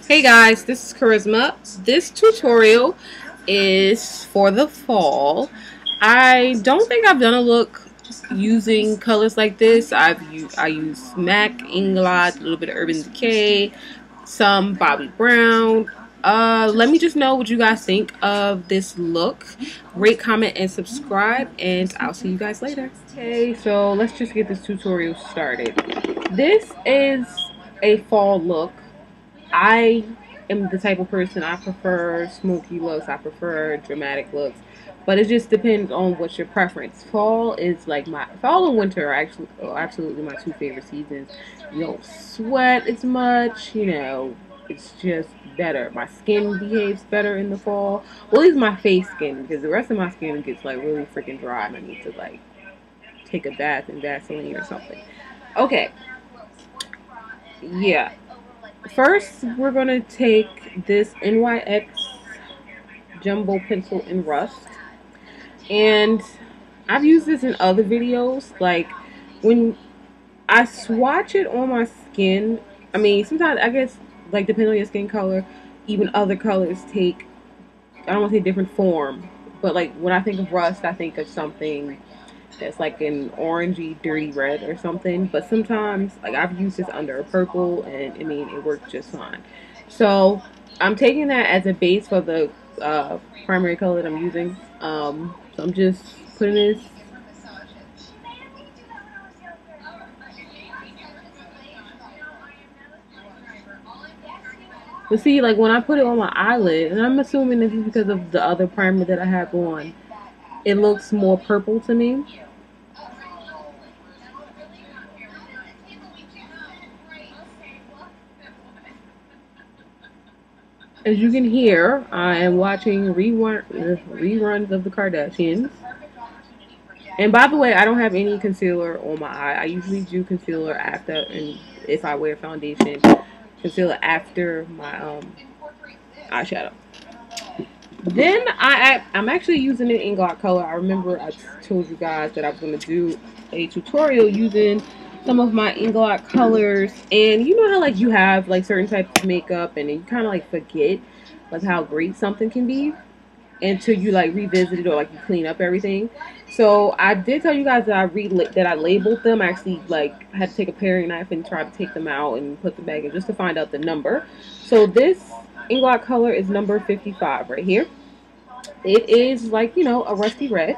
Hey guys, this is Charisma. This tutorial is for the fall. I don't think I've done a look using colors like this. I use M.A.C, Inglot, a little bit of Urban Decay, some Bobbi Brown. Let me just know what you guys think of this look. Rate, comment, and subscribe, and I'll see you guys later. Okay, so let's just get this tutorial started. This is a fall look. I am the type of person, I prefer smoky looks, I prefer dramatic looks, but it just depends on what's your preference. Fall is like fall and winter are absolutely my two favorite seasons. You don't sweat as much, it's just better. My skin behaves better in the fall. Well, at least my face skin, because the rest of my skin gets like really freaking dry and I need to like take a bath in Vaseline or something. Okay, yeah. First, we're going to take this NYX Jumbo Pencil in Rust. And I've used this in other videos. Like, when I swatch it on my skin, I mean, sometimes, I guess, like, depending on your skin color, even other colors take, I don't want to say different form. But, like, when I think of rust, I think of something that's like an orangey dirty red or something, but sometimes like I've used this under a purple and I mean it works just fine. So I'm taking that as a base for the primary color that I'm using. So I'm just putting this. But see, like when I put it on my eyelid, and I'm assuming this is because of the other primer that I have on, it looks more purple to me. As you can hear, I am watching reruns of the Kardashians. And by the way, I don't have any concealer on my eye. I usually do concealer after, and if I wear foundation, concealer after my eyeshadow. Then I'm actually using an Inglot color. I remember I told you guys that I was going to do a tutorial using some of my Inglot colors, and you know how like you have like certain types of makeup and then you kind of like forget like how great something can be until you like revisit it or like you clean up everything. So I did tell you guys that I labeled them. I actually like had to take a paring knife and try to take them out and put them back in just to find out the number. So this Inglot color is number 55 right here. It is like, a rusty red.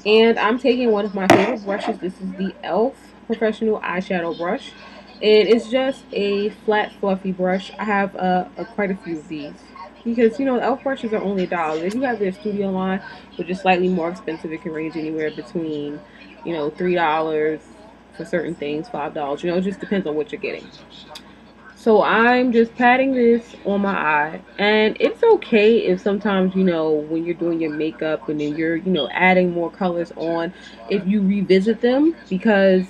And I'm taking one of my favorite brushes. This is the e.l.f. Professional Eyeshadow Brush. And it's just a flat, fluffy brush. I have quite a few of these. Because, e.l.f. brushes are only $1. If you have their studio line, which is slightly more expensive, it can range anywhere between, $3 for certain things, $5. It just depends on what you're getting. So I'm just patting this on my eye, and it's okay if sometimes, when you're doing your makeup and then you're, adding more colors on, if you revisit them, because,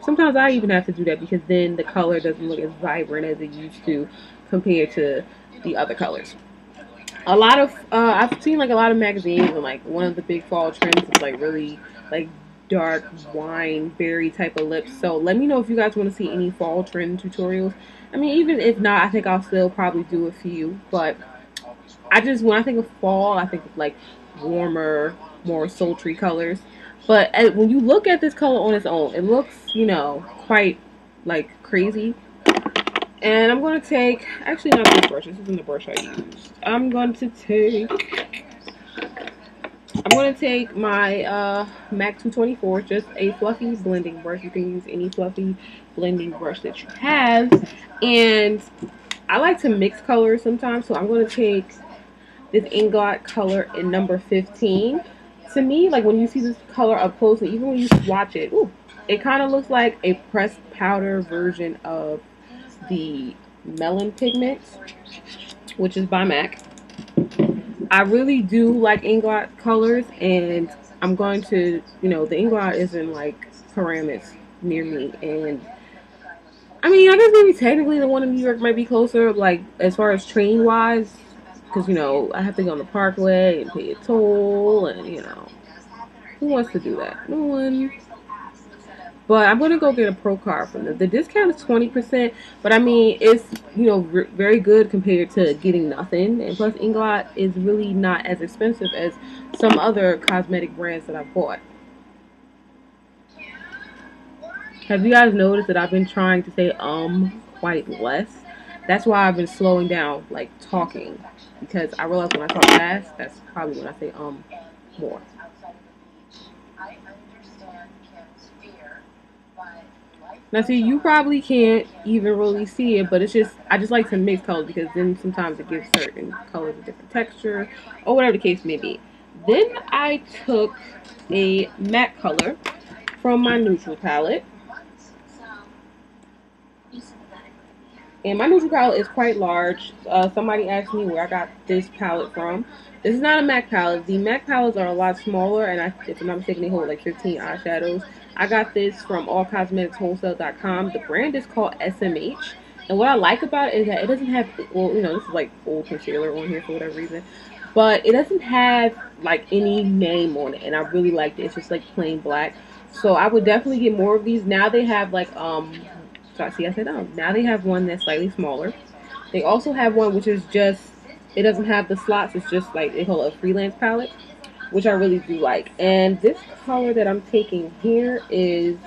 sometimes I even have to do that because then the color doesn't look as vibrant as it used to compared to the other colors. A lot of, I've seen like a lot of magazines and like one of the big fall trends is like really like dark wine berry type of lips. So let me know if you guys want to see any fall trend tutorials. I mean, even if not, I think I'll still probably do a few. But when I think of fall, I think of like warmer, more sultry colors. But when you look at this color on its own, it looks, quite like crazy. And I'm going to take, actually not this brush, this isn't the brush I used. I'm going to take my M.A.C 224, just a fluffy blending brush. You can use any fluffy blending brush that you have. And I like to mix colors sometimes, so I'm going to take this Inglot color in number 15. To me, like when you see this color up close, and even when you swatch it, it kind of looks like a pressed powder version of the Melon Pigment, which is by M.A.C. I really do like Inglot colors, and I'm going to, the Inglot is in like Paramus near me, and I mean, I guess maybe technically the one in New York might be closer, like as far as train wise, because I have to go on the Parkway and pay a toll, and who wants to do that? No one. But I'm gonna go get a pro card from them. The discount is 20%, but I mean it's very good compared to getting nothing. And plus, Inglot is really not as expensive as some other cosmetic brands that I've bought. Have you guys noticed that I've been trying to say quite less? That's why I've been slowing down, like talking, because I realize when I talk fast, that's probably when I say more. Now, see, you probably can't even really see it, but it's just, I just like to mix colors because then sometimes it gives certain colors a different texture or whatever the case may be. Then I took a matte color from my neutral palette. And my neutral palette is quite large. Somebody asked me where I got this palette from. This is not a MAC palette. The MAC palettes are a lot smaller, and if I'm not mistaken, they hold like 15 eyeshadows. I got this from allcosmeticswholesale.com. The brand is called SMH. And what I like about it is that it doesn't have, well, this is like old concealer on here for whatever reason. But it doesn't have like any name on it, and I really liked it. It's just like plain black. So I would definitely get more of these. Now they have like so see, I said now they have one that's slightly smaller. They also have one which is just, it doesn't have the slots. It's just like they call it a freelance palette, which I really do like. And this color that I'm taking here is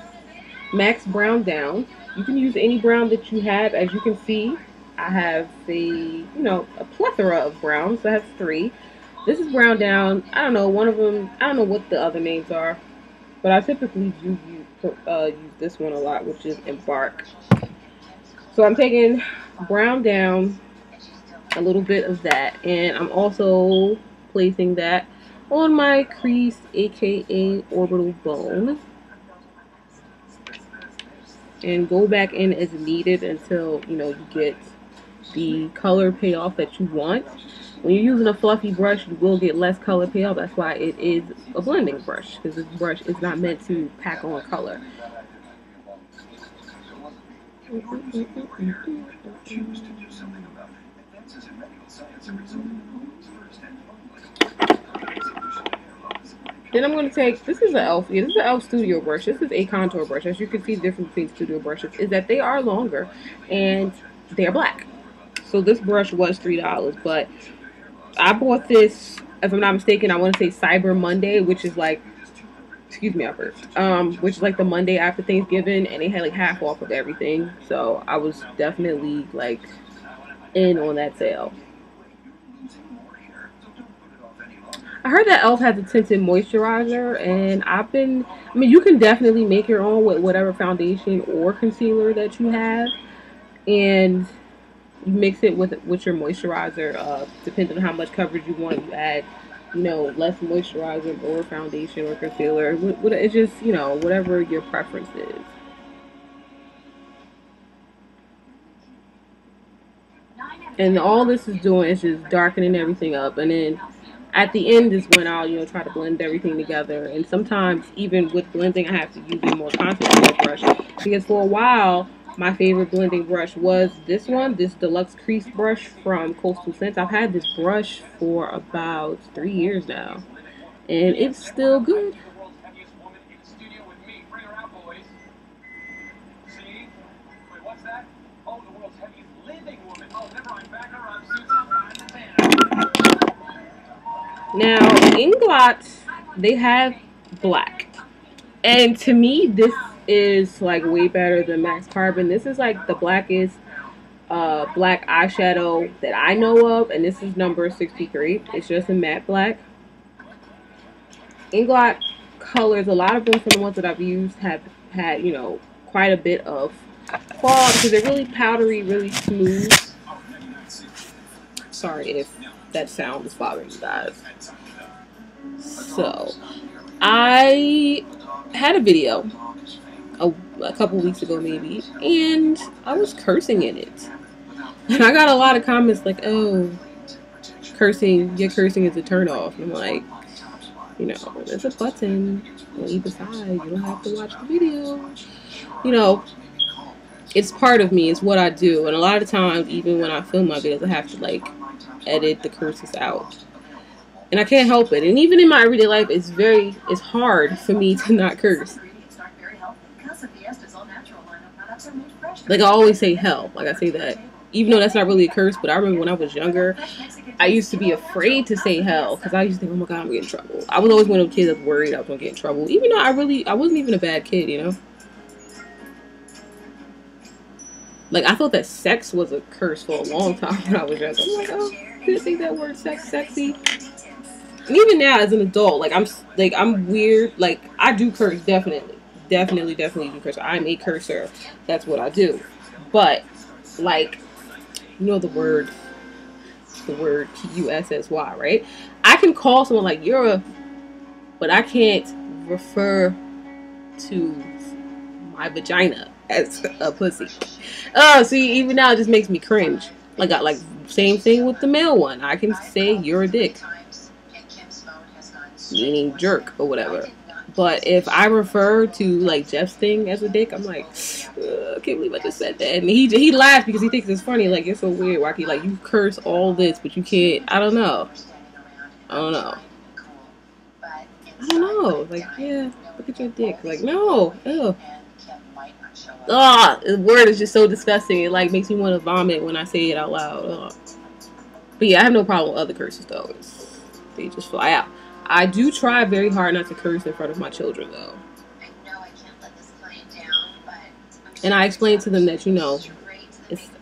Max Brown Down. You can use any brown that you have. As you can see, I have a plethora of browns. I have three. This is Brown Down. I don't know, one of them, I don't know what the other names are, but I typically do use this one a lot, which is Embark. So I'm taking Brown Down, a little bit of that, and I'm also placing that on my crease, aka orbital bone, and go back in as needed until you get the color payoff that you want. When you're using a fluffy brush, you will get less color payoff. That's why it is a blending brush, because this brush is not meant to pack on color. Then I'm going to take, this is an e.l.f. Yeah, this is an e.l.f. Studio brush. This is a contour brush. As you can see, the difference between studio brushes is that they are longer and they are black. So this brush was $3, but I bought this, if I'm not mistaken, I want to say Cyber Monday, which is like, excuse me, which is like the Monday after Thanksgiving, and they had like half off of everything. So I was definitely like in on that sale. I heard that e.l.f. has a tinted moisturizer, and I mean, you can definitely make your own with whatever foundation or concealer that you have, and you mix it with your moisturizer. Depending on how much coverage you want, you add, less moisturizer or foundation or concealer. It's just, whatever your preference is. And all this is doing is just darkening everything up, and then at the end is when I'll try to blend everything together. And sometimes even with blending, I have to use a more concentrated brush, because for a while my favorite blending brush was this one, this deluxe crease brush from Coastal Scents. I've had this brush for about 3 years now, and it's still good. Now, Inglot, they have black. And to me, this is like way better than Max Carbon. This is like the blackest black eyeshadow that I know of. And this is number 63. It's just a matte black. Inglot colors, a lot of them from the ones that I've used have had, quite a bit of fall because they're really powdery, really smooth. Sorry if that sound is bothering you guys. So, I had a video a couple weeks ago maybe, and I was cursing in it. And I got a lot of comments like, oh, your cursing is a turn off. And I'm like, there's a button on either side. You don't have to watch the video. It's part of me. It's what I do. And a lot of times, even when I film my videos, I have to like edit the curses out. And I can't help it. And even in my everyday life, it's hard for me to not curse. Like I always say hell. Like I say that. Even though that's not really a curse, but I remember when I was younger, I used to be afraid to say hell because I used to think, oh my god, I'm gonna get in trouble. I was always one of those kids that's worried I was gonna get in trouble. Even though I wasn't even a bad kid, you know? Like I thought that sex was a curse for a long time when I was younger. I'm like, oh, did I think that word sex sexy? And even now as an adult, I'm weird. Like I do curse, definitely do curse. I'm a cursor. That's what I do. But like, you know the word Kussy, right? I can call someone like you're a, but I can't refer to my vagina as a pussy. Oh, see, even now it just makes me cringe. Like same thing with the male one. I can say you're a dick, meaning jerk or whatever. But if I refer to like Jeff's thing as a dick, I'm like, I can't believe I just said that. And he laughs because he thinks it's funny. Like it's so weird, Rocky. Like you curse all this, but you can't. I don't know. I don't know. I don't know. Like yeah, look at your dick. Like no, ew. Ah, the word is just so disgusting. It like makes me want to vomit when I say it out loud. Ugh. But yeah, I have no problem with other curses though. They just fly out. I do try very hard not to curse in front of my children though. And I explain to them that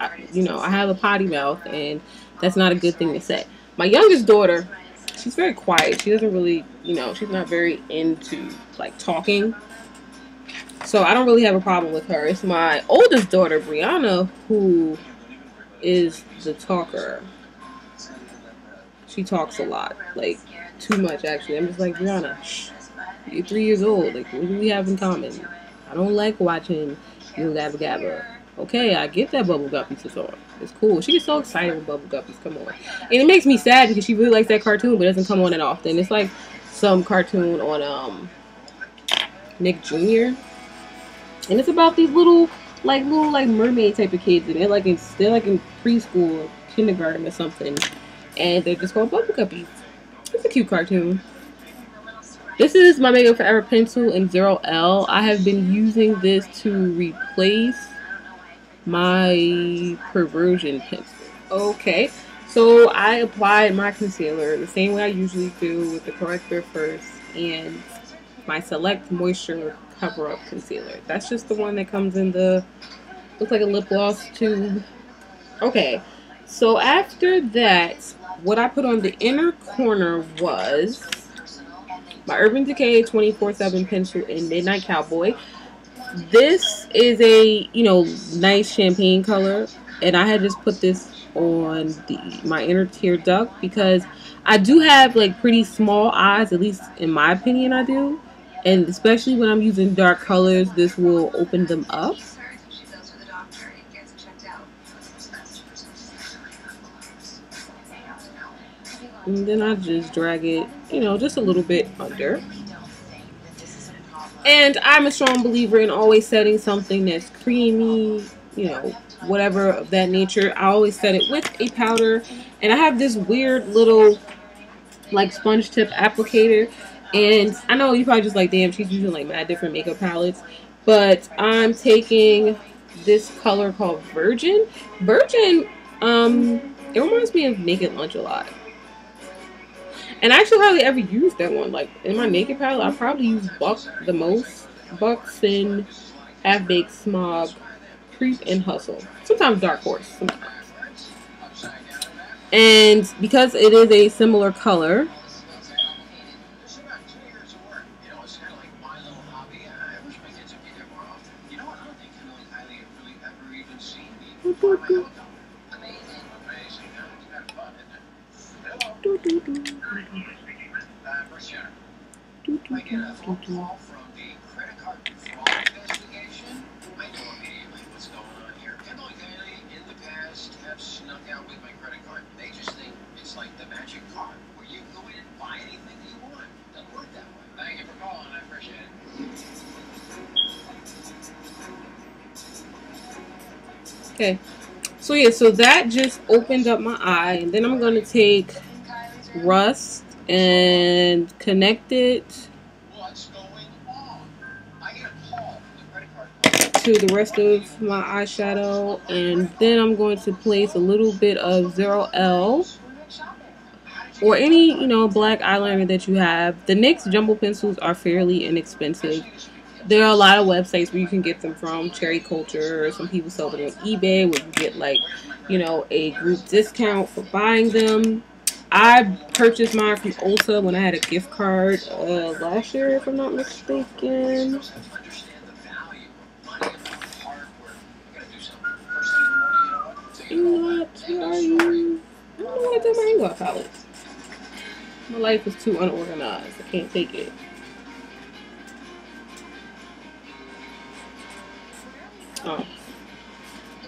I have a potty mouth and that's not a good thing to say. My youngest daughter, she's very quiet. She doesn't really, she's not very into like talking. So I don't really have a problem with her. It's my oldest daughter, Brianna, who is the talker. She talks a lot, like too much actually. I'm just like, Brianna, shh, you're 3 years old. Like, what do we have in common? I don't like watching you Gabba Gabba. Okay, I get that Bubble Guppies is on. It's cool. She gets so excited when Bubble Guppies come on. And it makes me sad because she really likes that cartoon, but it doesn't come on that often. It's like some cartoon on Nick Jr. And it's about these little mermaid type of kids, and they're like in preschool, or kindergarten, or something, and they're just called Bubble Guppies. It's a cute cartoon. This is my Makeup Forever pencil in 0L. I have been using this to replace my Perversion pencil. Okay, so I applied my concealer the same way I usually do, with the corrector first and my Select Moisture Cover Up Concealer. That's just the one that comes in the, looks like a lip gloss tube. Okay, so after that, what I put on the inner corner was my Urban Decay 24/7 pencil in Midnight Cowboy. This is a, nice champagne color, and I had just put this on my inner tear duct because I do have like pretty small eyes, at least in my opinion I do. And especially when I'm using dark colors, this will open them up. And then I just drag it, just a little bit under. And I'm a strong believer in always setting something that's creamy, whatever of that nature. I always set it with a powder. And I have this weird little, like, sponge tip applicator. And I know you probably just like, damn, she's using like mad different makeup palettes. But I'm taking this color called Virgin. Virgin, it reminds me of Naked Lunch a lot. And I actually hardly ever use that one. Like, in my makeup palette, I probably use Buck the most. Buck, Sin, Half Baked, Smog, Creep, and Hustle. Sometimes Dark Horse. Sometimes. And because it is a similar color, okay, so yeah, so that just opened up my eye, and then I'm going to take Rust and connect it into the rest of my eyeshadow, and then I'm going to place a little bit of 0L or any, you know, black eyeliner that you have. The NYX jumbo pencils are fairly inexpensive. There are a lot of websites where you can get them from, Cherry Culture, or some people sell them on eBay where you get, like, you know, a group discount for buying them. I purchased mine from Ulta when I had a gift card last year, if I'm not mistaken. What are you? I don't know what I did my Inglot palette. My life is too unorganized. I can't take it. Oh.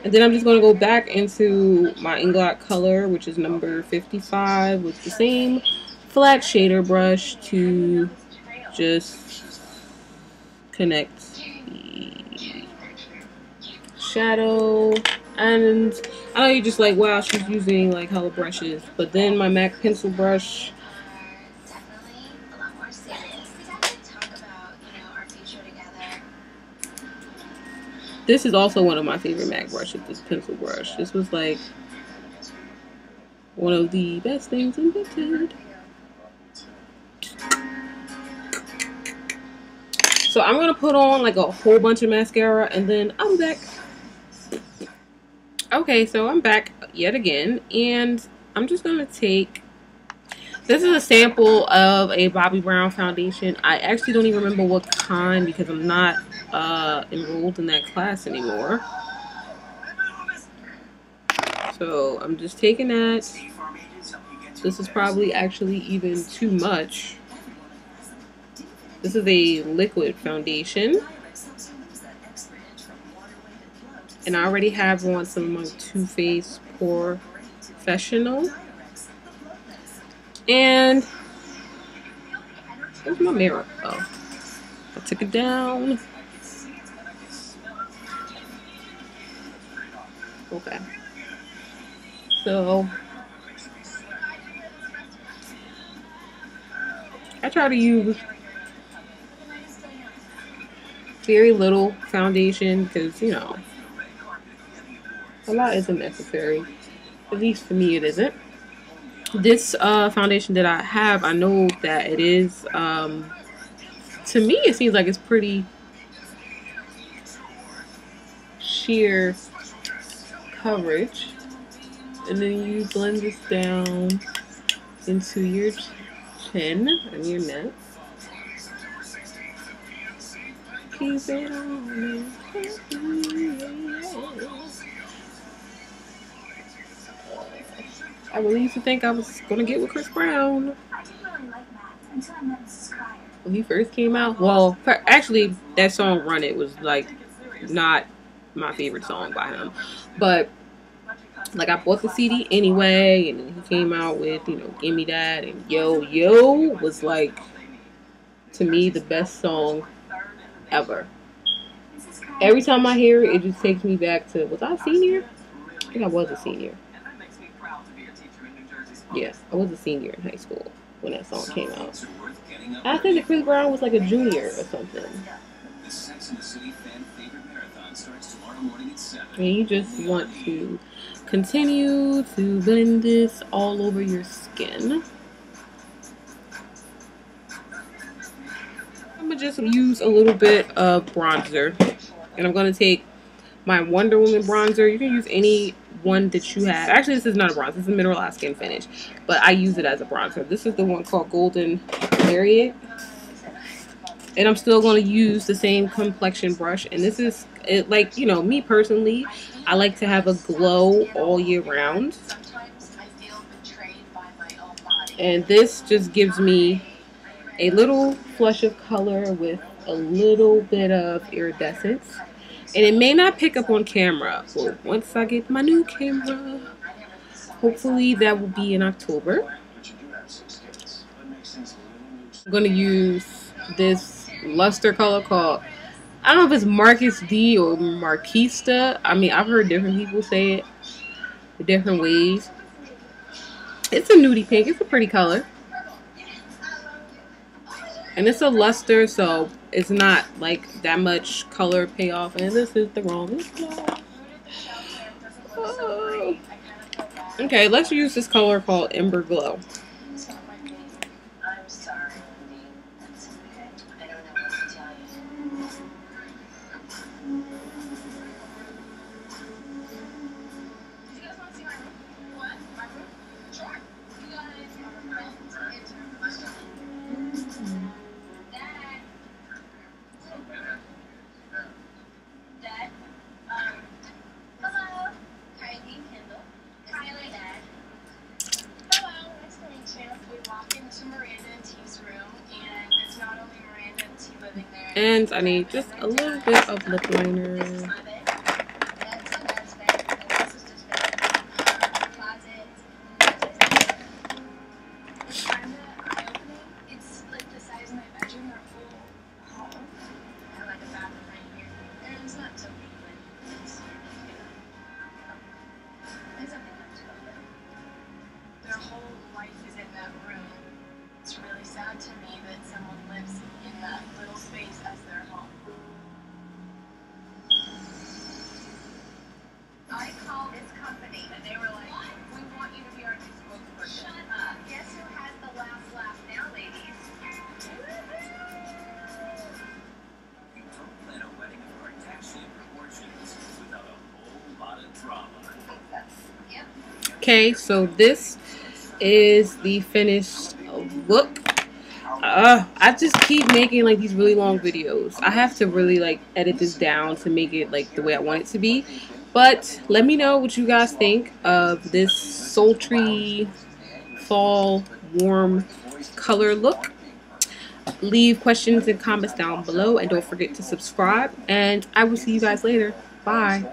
And then I'm just going to go back into my Inglot color, which is number 55, with the same flat shader brush to just connect the shadow. And I know you're just like, wow, she's using like hella brushes. But then my MAC pencil brush. This is also one of my favorite MAC brushes, this pencil brush. This was like one of the best things invented. So I'm going to put on like a whole bunch of mascara and then I'll be back. Okay, so I'm back yet again, and I'm just going to take, this is a sample of a Bobbi Brown foundation. I actually don't even remember what kind because I'm not enrolled in that class anymore. So I'm just taking that. This is probably actually even too much. This is a liquid foundation. And I already have on some of my Too Faced Professional. And where's my mirror? Oh, I took it down. Okay. So I try to use very little foundation because, you know, a lot isn't necessary. At least for me, it isn't. This foundation that I have, I know that it is, to me, it seems like it's pretty sheer coverage. And then you blend this down into your chin and your neck. Keep it on. I really used to think I was gonna get with Chris Brown when he first came out. Well, actually, that song "Run It" was like not my favorite song by him, but like I bought the CD anyway, and then he came out with, you know, "Gimme That" and "Yo Yo" was like, to me, the best song ever. Every time I hear it, it just takes me back to, was I a senior? I think I was a senior. Yes, I was a senior in high school when that song came out. I think that Chris Brown was like a junior or something. And you just want to continue to blend this all over your skin. I'm going to just use a little bit of bronzer. And I'm going to take my Wonder Woman bronzer. You can use any one that you have. Actually, this is not a bronzer. This is a mineralized skin finish. But I use it as a bronzer. This is the one called Golden Lariat. And I'm still going to use the same complexion brush. And this is, like, you know, me personally, I like to have a glow all year round. And this just gives me a little flush of color with a little bit of iridescence. And it may not pick up on camera, but once I get my new camera, hopefully that will be in October. I'm going to use this luster color called, I don't know if it's Marcus D or Marquista. I mean, I've heard different people say it different ways. It's a nudie pink. It's a pretty color. And it's a luster, so it's not like that much color payoff. And this is the wrong color. Oh. Okay, let's use this color called Ember Glow. And I need just a little bit of lip liner. To me that someone lives in that little space as their home. I called this company and they were like, what? We want you to be our new spokesperson. Shut up. Guess who has the last laugh now, ladies? You don't plan a wedding of Kardashian proportions without a whole lot of drama. Yep. Okay, so this is the finished look. I just keep making like these really long videos. I have to really like edit this down to make it like the way I want it to be. But let me know what you guys think of this sultry fall warm color look. Leave questions and comments down below, and don't forget to subscribe, and I will see you guys later. Bye.